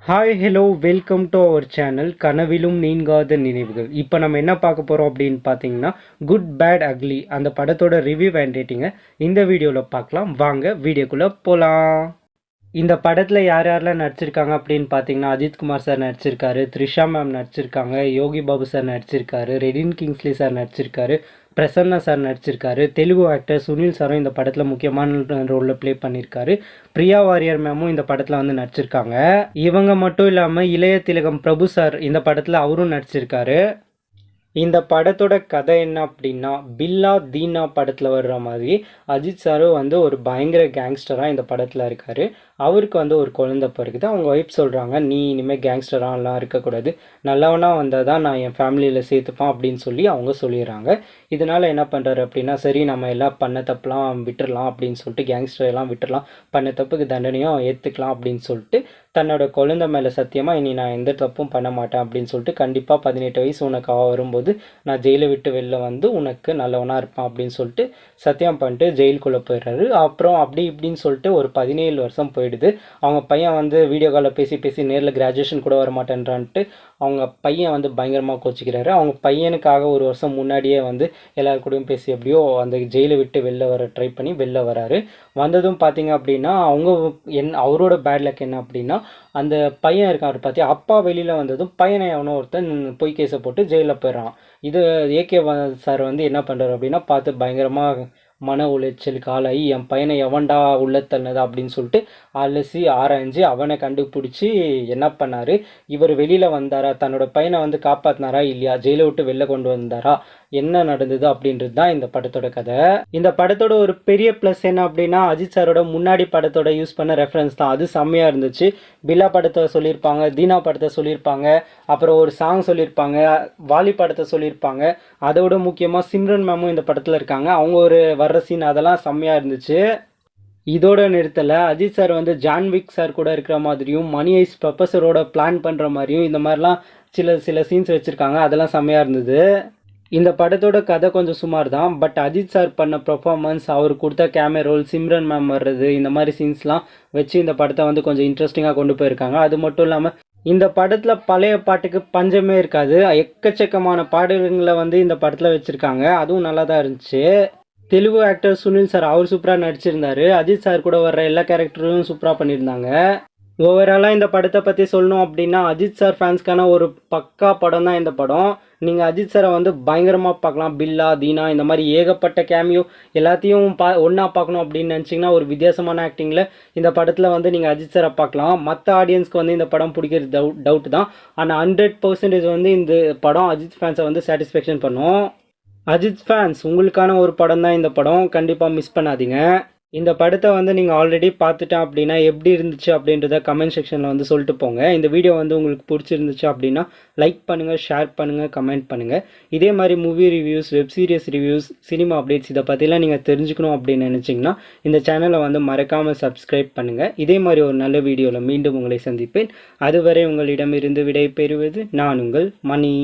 Hi hello welcome to our channel கனவிலும் நீங்காத நினைவுகள். இப்போ நம்ம என்ன பார்க்க போகிறோம் அப்படின்னு பார்த்தீங்கன்னா, குட் பேட் அக்லி அந்த படத்தோட ரிவ்யூ அண்ட் ரேட்டிங்கை இந்த வீடியோவில் பார்க்கலாம். வாங்க வீடியோக்குள்ளே போகலாம். இந்த படத்தில் யார் யாரெல்லாம் நடிச்சிருக்காங்க அப்படின்னு பார்த்தீங்கன்னா, அஜித்குமார் சார் நடிச்சிருக்காரு, த்ரிஷா மேம் நடிச்சிருக்காங்க, யோகி பாபு சார் நடிச்சிருக்காரு, ரெடின் கிங்ஸ்லி சார் நடிச்சிருக்காரு, பிரசன்னா சார் நடிச்சிருக்காரு, தெலுங்கு ஆக்டர் சுனில் சாரும் இந்த படத்தில் முக்கியமான ரோலில் ப்ளே பண்ணியிருக்காரு, பிரியா வாரியர் மேமும் இந்த படத்தில் வந்து நடிச்சிருக்காங்க. இவங்க மட்டும் இல்லாமல் இளைய திலகம் பிரபு சார் இந்த படத்தில் அவரும் நடிச்சிருக்காரு. இந்த படத்தோட கதை என்ன அப்படின்னா, பில்லா தீனா படத்தில் வர்ற மாதிரி அஜித் சாரும் வந்து ஒரு பயங்கர கேங்ஸ்டராக இந்த படத்தில் இருக்கார். அவருக்கு வந்து ஒரு குழந்தை பிறகுது. அவங்க ஒய்ஃப் சொல்கிறாங்க, நீ இனிமேல் கேங்ஸ்டராகலாம் இருக்கக்கூடாது, நல்லவனாக வந்தால் தான் நான் என் ஃபேமிலியில் சேர்த்துப்பேன் அப்படின்னு சொல்லி அவங்க சொல்லிடுறாங்க. இதனால் என்ன பண்ணுறாரு அப்படின்னா, சரி நம்ம எல்லாம் பண்ண தப்புலாம் விட்டுடலாம் அப்படின்னு சொல்லிட்டு, கேங்ஸ்டர் எல்லாம் விட்டுடலாம், பண்ண தப்புக்கு தண்டனையும் ஏற்றுக்கலாம் அப்படின்னு சொல்லிட்டு தன்னோட குழந்தை மேலே சத்தியமாக இனி நான் எந்த தப்பும் பண்ண மாட்டேன் அப்படின்னு சொல்லிட்டு, கண்டிப்பாக 18 வயசு உனக்கு வரும்போது நான் ஜெயிலை விட்டு வெளில வந்து உனக்கு நல்லவனாக இருப்பேன் அப்படின்னு சொல்லிட்டு சத்தியம் பண்ணிட்டு ஜெயிலுக்குள்ளே போயிடுறாரு. அப்புறம் அப்படி இப்படின்னு சொல்லிட்டு ஒரு 17 வருஷம் போயிடுது. அவங்க பையன் வந்து வீடியோ காலில் பேசி பேசி நேரில் கிராஜுவேஷன் கூட வர மாட்டேன்றான்ட்டு அவங்க பையன் வந்து பயங்கரமாக கோச்சிக்கிறாரு. அவங்க பையனுக்காக ஒரு வருஷம் முன்னாடியே வந்து எல்லாரு கூடயும் பேசி எப்படியோ அந்த ஜெயிலை விட்டு வெளில வர ட்ரை பண்ணி வெளில வராரு. வந்ததும் பார்த்தீங்க அப்படின்னா, அவரோட பேட் லக் என்ன அப்படின்னா, அந்த பையன் இருக்கார் பார்த்தியா, அப்பா வெளியில் வந்ததும் பையனை எவனோ ஒருத்தன் பொய் கேஸை போட்டு ஜெயிலில் போயிடறான். இது ஏகே சார் வந்து என்ன பண்ணுறாரு அப்படின்னா, பார்த்து பயங்கரமாக மன உளைச்சலுக்கு ஆளாகி என் பையனை எவன்டா உள்ள தள்ளது அப்படின்னு சொல்லிட்டு அலசி ஆராய்ஞ்சு அவனை கண்டுபிடிச்சி என்ன பண்ணார், இவர் வெளியில் வந்தாரா, தன்னோட பையனை வந்து காப்பாற்றினாரா இல்லையா, ஜெயிலை விட்டு வெளில கொண்டு வந்தாரா, என்ன நடந்தது அப்படின்றது தான் இந்த படத்தோட கதை. இந்த படத்தோட ஒரு பெரிய ப்ளஸ் என்ன அப்படின்னா, அஜித் சாரோட முன்னாடி படத்தோட யூஸ் பண்ண ரெஃபரன்ஸ் தான். அது செம்மையாக இருந்துச்சு. பில்லா படத்தை சொல்லியிருப்பாங்க, தீனா படத்தை சொல்லியிருப்பாங்க, அப்புறம் ஒரு சாங் சொல்லியிருப்பாங்க, வாலி படத்தை சொல்லியிருப்பாங்க. அதோட முக்கியமாக சிம்ரன் மேமும் இந்த படத்தில் இருக்காங்க. அவங்க ஒரு வர்ற சீன் அதெல்லாம் செம்மையாக இருந்துச்சு. இதோட நிறுத்தலை, அஜித் சார் வந்து ஜான்விக் சார் கூட இருக்கிற மாதிரியும், மணி ஐஸ் ப்ரொஃபஸரோட பிளான் பண்ணுற மாதிரியும் இந்த மாதிரிலாம் சில சீன்ஸ் வச்சுருக்காங்க. அதெல்லாம் செம்மையாக இருந்தது. இந்த படத்தோட கதை கொஞ்சம் சுமார் தான். பட் அஜித் சார் பண்ண பெர்ஃபார்மன்ஸ், அவர் கொடுத்த கேமரா ரோல், சிம்ரன் மேம் வர்றது, இந்த மாதிரி சீன்ஸ்லாம் வச்சு இந்த படத்தை வந்து கொஞ்சம் இன்ட்ரெஸ்டிங்காக கொண்டு போயிருக்காங்க. அது மட்டும் இல்லாமல் இந்த படத்தில் பழைய பாட்டுக்கு பஞ்சமே இருக்காது. எக்கச்சக்கமான பாடல்களை வந்து இந்த படத்தில் வச்சுருக்காங்க. அதுவும் நல்லா தான் இருந்துச்சு. தெலுங்கு ஆக்டர் சுனில் சார் அவர் சூப்பராக நடிச்சிருந்தார். அஜித் சார் கூட வர்ற எல்லா கேரக்டரும் சூப்பராக பண்ணியிருந்தாங்க. ஓவராலாக இந்த படத்தை பற்றி சொல்லணும் அப்படின்னா, அஜித் சார் ஃபேன்ஸ்க்கான ஒரு பக்கா படம் தான் இந்த படம். நீங்கள் அஜித் சாரை வந்து பயங்கரமாக பார்க்கலாம். பில்லா, தீனா இந்த மாதிரி ஏகப்பட்ட கேமியோ எல்லாத்தையும் ஒன்றா பார்க்கணும் அப்படின்னு நினச்சிங்கன்னா, ஒரு வித்தியாசமான ஆக்டிங்கில் இந்த படத்தில் வந்து நீங்கள் அஜித் சாரை பார்க்கலாம். மற்ற ஆடியன்ஸ்க்கு வந்து இந்த படம் பிடிக்கிறது டவுட் தான். ஆனால் 100% வந்து இந்த படம் அஜித் ஃபேன்ஸை வந்து சாட்டிஸ்ஃபேக்ஷன் பண்ணும். அஜித் ஃபேன்ஸ், உங்களுக்கான ஒரு படம் தான் இந்த படம், கண்டிப்பாக மிஸ் பண்ணாதீங்க. இந்த படத்தை வந்து நீங்கள் ஆல்ரெடி பார்த்துட்டேன் அப்படின்னா எப்படி இருந்துச்சு அப்படின்றத கமெண்ட் செக்ஷனில் வந்து சொல்லிட்டு போங்க. இந்த வீடியோ வந்து உங்களுக்கு பிடிச்சிருந்துச்சு அப்படின்னா லைக் பண்ணுங்கள், ஷேர் பண்ணுங்கள், கமெண்ட் பண்ணுங்கள். இதே மாதிரி movie reviews, web series reviews, cinema updates இதை பற்றிலாம் நீங்கள் தெரிஞ்சுக்கணும் அப்படின்னு நினச்சிங்கன்னா இந்த சேனலை வந்து மறக்காமல் சப்ஸ்கிரைப் பண்ணுங்கள். இதே மாதிரி ஒரு நல்ல வீடியோவில் மீண்டும் உங்களை சந்திப்பேன். அதுவரை உங்களிடமிருந்து விடை பெறுவது நான் உங்கள் மணி.